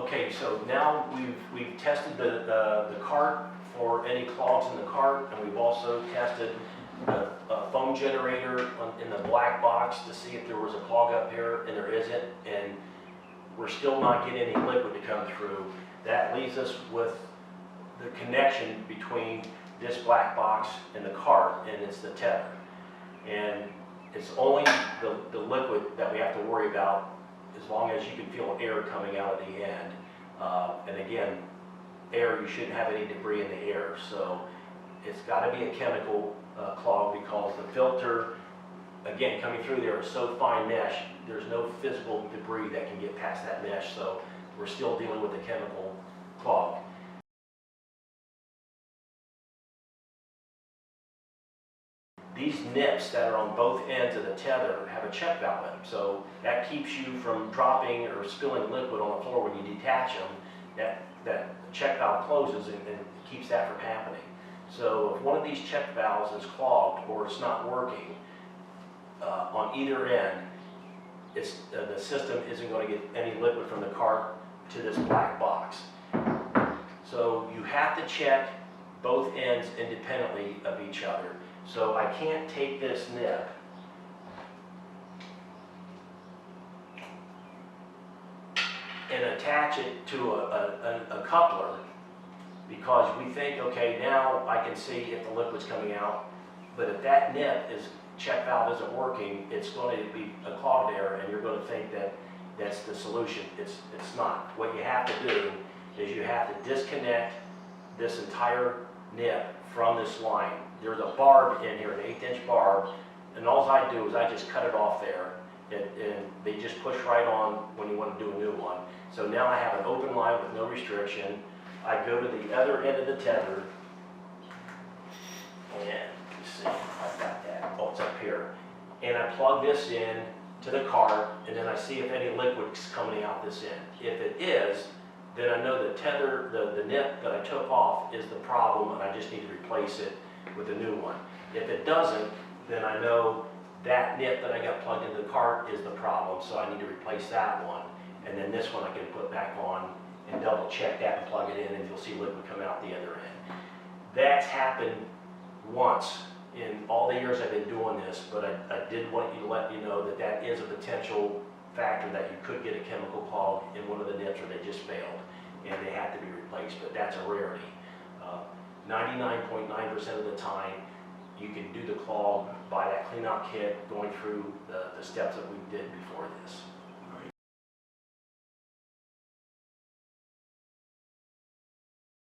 Okay, so now we've tested the cart for any clogs in the cart, and we've also tested the foam generator in the black box to see if there was a clog up here, and there isn't, and we're still not getting any liquid to come through. That leaves us with the connection between this black box and the cart, and it's the tether. And it's only the liquid that we have to worry about as long as you can feel air coming out of the end. And again, air, you shouldn't have any debris in the air. So it's got to be a chemical clog, because the filter, again, coming through there is so fine mesh, there's no physical debris that can get past that mesh. So we're still dealing with a chemical clog. These nips that are on both ends of the tether have a check valve in them, so that keeps you from dropping or spilling liquid on the floor when you detach them. That check valve closes and keeps that from happening. So if one of these check valves is clogged or it's not working on either end, the system isn't going to get any liquid from the cart to this black box. So you have to check both ends independently of each other. So I can't take this nip and attach it to a coupler, because we think, okay, now I can see if the liquid's coming out. But if that nip check valve isn't working, it's going to be a clogged air, and you're going to think that that's the solution. It's not. What you have to do is you have to disconnect this entire nip from this line. There's a barb in here, an 1/8" barb, and all I do is I just cut it off there, and they just push right on when you want to do a new one. So now I have an open line with no restriction. I go to the other end of the tether, and you see, I've got that. Oh, it's up here. And I plug this in to the cart, and then I see if any liquid's coming out this end. If it is, then I know the tether, the nip that I took off is the problem, and I just need to replace it with a new one. If it doesn't, then I know that nip that I got plugged into the cart is the problem, so I need to replace that one. And then this one I can put back on and double check that and plug it in, and you'll see liquid come out the other end. That's happened once in all the years I've been doing this, but I did want to let you know that that is a potential factor, that you could get a chemical clog in one of the nips, or they just failed and they had to be replaced, but that's a rarity. 99.9% of the time, you can do the clog by that cleanout kit, going through the steps that we did before this.